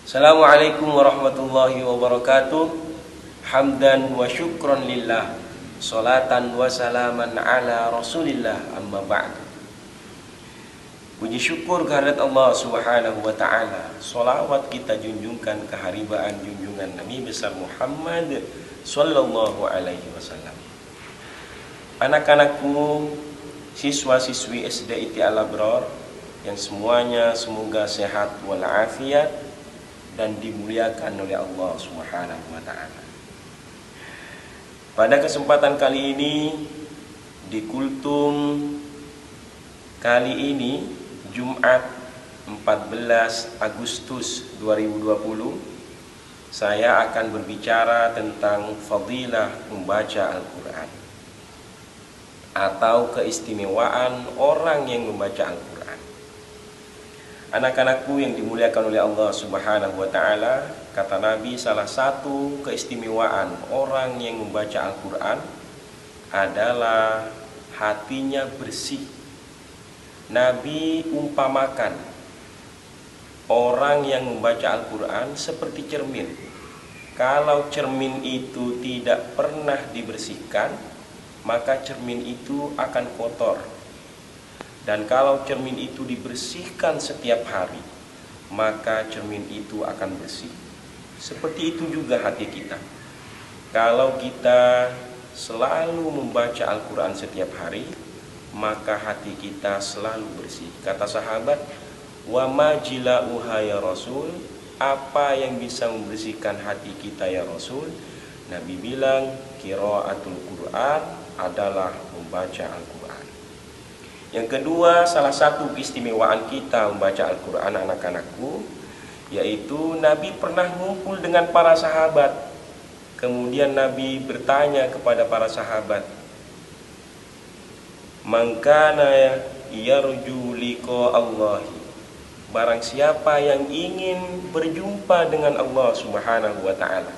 Assalamualaikum warahmatullahi wabarakatuh. Hamdan wa syukran lillah, salatan wa salaman ala rasulillah, amma ba'du. Puji syukur kehadirat Allah subhanahu wa ta'ala. Salawat kita junjungkan keharibaan junjungan Nabi besar Muhammad sallallahu alaihi wasallam. Anak-anakku, siswa-siswi SD ITI Al-Abrar yang semuanya semoga sehat walafiat dan dimuliakan oleh Allah Subhanahu wa taala. Pada kesempatan kali ini di kultum kali ini Jumat 14 Agustus 2020 saya akan berbicara tentang fadilah membaca Al-Qur'an atau keistimewaan orang yang membaca Al-Qur'an. Anak-anakku yang dimuliakan oleh Allah Subhanahu wa taala, kata Nabi, salah satu keistimewaan orang yang membaca Al-Qur'an adalah hatinya bersih. Nabi umpamakan orang yang membaca Al-Qur'an seperti cermin. Kalau cermin itu tidak pernah dibersihkan, maka cermin itu akan kotor. Dan kalau cermin itu dibersihkan setiap hari, maka cermin itu akan bersih. Seperti itu juga hati kita. Kalau kita selalu membaca Al-Quran setiap hari, maka hati kita selalu bersih. Kata sahabat, wa ma jila'uha ya Rasul, apa yang bisa membersihkan hati kita ya Rasul? Nabi bilang, qiraatul Quran adalah membaca Al-Quran. Yang kedua, salah satu keistimewaan kita membaca Al-Quran, anak-anakku, yaitu Nabi pernah ngumpul dengan para sahabat. Kemudian Nabi bertanya kepada para sahabat, man kana yarju liqa Allahi, barang siapa yang ingin berjumpa dengan Allah Subhanahu wa taala,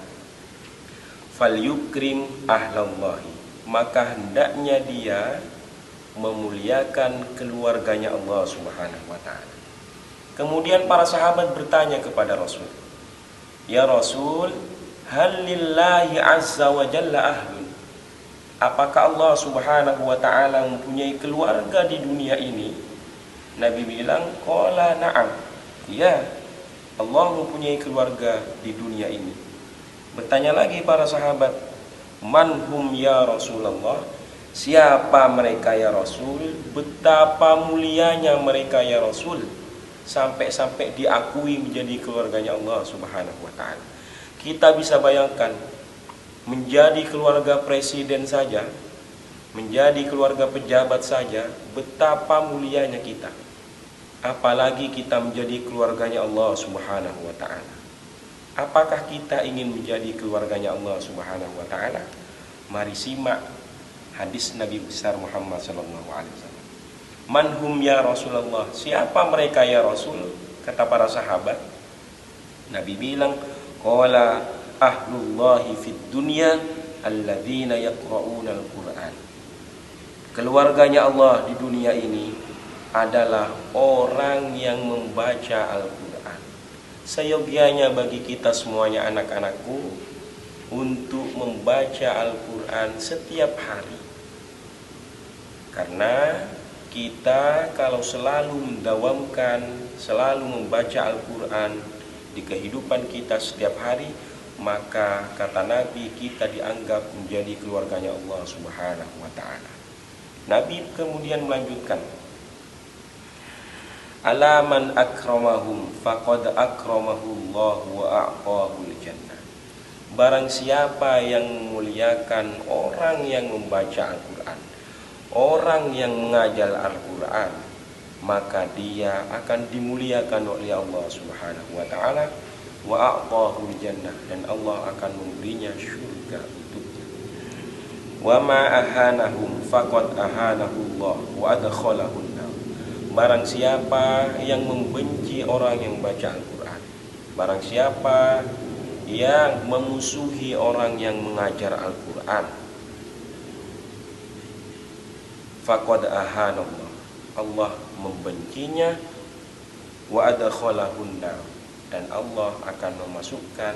falyukrim ahlallahi, maka hendaknya dia memuliakan keluarganya Allah Subhanahu wa taala. Kemudian para sahabat bertanya kepada Rasul, ya Rasul, hal lillahi azza wa jalla ahlun, apakah Allah Subhanahu wa taala mempunyai keluarga di dunia ini? Nabi bilang, qala na'am, ya, Allah mempunyai keluarga di dunia ini. Bertanya lagi para sahabat, man hum ya Rasulullah, siapa mereka ya Rasul? Betapa mulianya mereka ya Rasul, sampai-sampai diakui menjadi keluarganya Allah Subhanahu wa taala. Kita bisa bayangkan, menjadi keluarga presiden saja, menjadi keluarga pejabat saja, betapa mulianya kita. Apalagi kita menjadi keluarganya Allah Subhanahu wa taala. Apakah kita ingin menjadi keluarganya Allah Subhanahu wa taala? Mari simak hadis Nabi besar Muhammad sallallahu alaihi wasallam. Man hum ya Rasulullah, siapa mereka ya Rasul? Kata para sahabat. Nabi bilang, qala ahlullahi fid dunya alladzina yaqra'una al-Qur'an. Keluarganya Allah di dunia ini adalah orang yang membaca Al-Qur'an. Seyogianya bagi kita semuanya, anak-anakku, untuk membaca Al-Qur'an setiap hari. Karena kita kalau selalu mendawamkan, selalu membaca Al-Quran di kehidupan kita setiap hari, maka kata Nabi, kita dianggap menjadi keluarganya Allah Subhanahu wa ta'ala. Nabi kemudian melanjutkan, alaman akramahum faqad akramahullahu wa a'qahul jannah. Barang siapa yang memuliakan orang yang membaca Al-Quran, orang yang mengajar Al-Quran, maka dia akan dimuliakan oleh Allah Subhanahu wa ta'ala, wa a'tahul jannah, dan Allah akan memberinya syurga untuknya. Wa ma ahanahum faqad ahanahullah wa adkhalahun nar. Barang siapa yang membenci orang yang membaca Al-Quran, barang siapa yang memusuhi orang yang mengajar Al-Quran, faqad ahanallah, Allah membencinya, wa adkhalahun nar, dan Allah akan memasukkan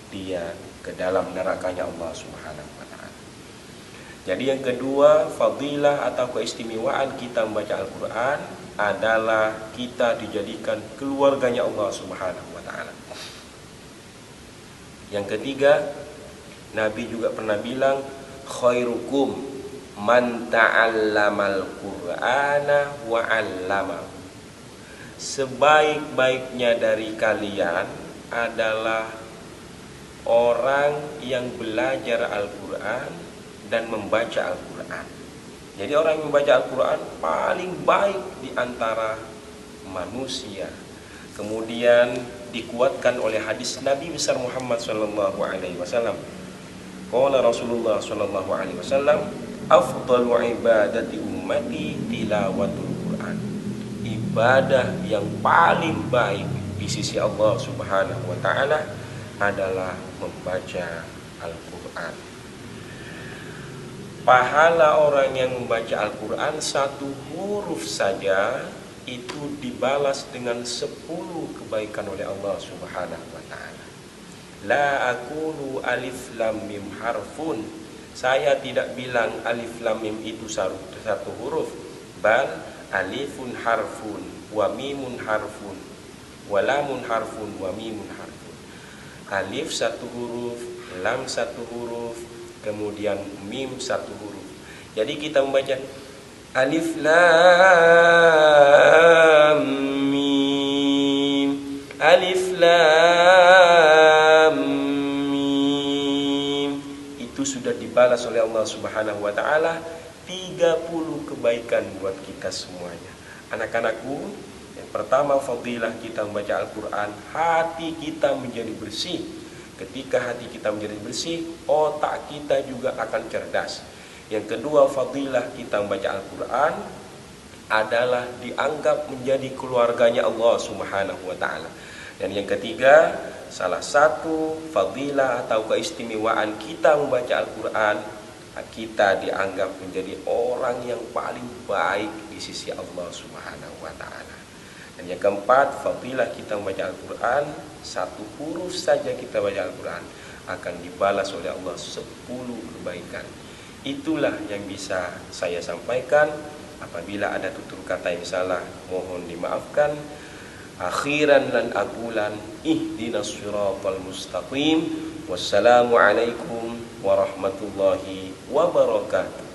dia ke dalam nerakanya Allah Subhanahu wa taala. Jadi yang kedua, fadilah atau keistimewaan kita membaca Al-Qur'an adalah kita dijadikan keluarganya Allah Subhanahu wa taala. Yang ketiga, Nabi juga pernah bilang, khairukum man ta'allamal Qur'ana wa 'allamahu. Sebaik-baiknya dari kalian adalah orang yang belajar Al-Qur'an dan membaca Al-Qur'an. Jadi orang yang membaca Al-Qur'an paling baik di antara manusia. Kemudian dikuatkan oleh hadis Nabi besar Muhammad sallallahu alaihi wasallam. Qala Rasulullah sallallahu alaihi wasallam, afdalu ibadati ummati tilawatul Qur'an. Ibadah yang paling baik di sisi Allah Subhanahu wa taala adalah membaca Al-Qur'an. Pahala orang yang membaca Al-Qur'an satu huruf saja itu dibalas dengan 10 kebaikan oleh Allah Subhanahu wa taala. La aqulu alif lam mim harfun. Saya tidak bilang alif lam mim itu satu huruf, bal alifun harfun wa mimun harfun wa lamun harfun wa mimun harfun. Alif satu huruf, lam satu huruf, kemudian mim satu huruf. Jadi kita membaca alif lam mim, alif lam mim. Itu sudah dibalas oleh Allah Subhanahu wa taala 30 kebaikan buat kita semuanya. Anak-anakku, yang pertama fadilah kita membaca Al-Qur'an, hati kita menjadi bersih. Ketika hati kita menjadi bersih, otak kita juga akan cerdas. Yang kedua, fadilah kita membaca Al-Qur'an adalah dianggap menjadi keluarganya Allah Subhanahu wa taala. Dan yang ketiga, salah satu fadilah atau keistimewaan kita membaca Al-Qur'an, kita dianggap menjadi orang yang paling baik di sisi Allah Subhanahu wa taala. Dan yang keempat, fadilah kita membaca Al-Qur'an, satu huruf saja kita baca Al-Qur'an akan dibalas oleh Allah 10 kebaikan. Itulah yang bisa saya sampaikan. Apabila ada tutur kata yang salah, mohon dimaafkan. Akhiran lan aqulan ihdinas siratal mustaqim. Wassalamualaikum warahmatullahi wabarakatuh.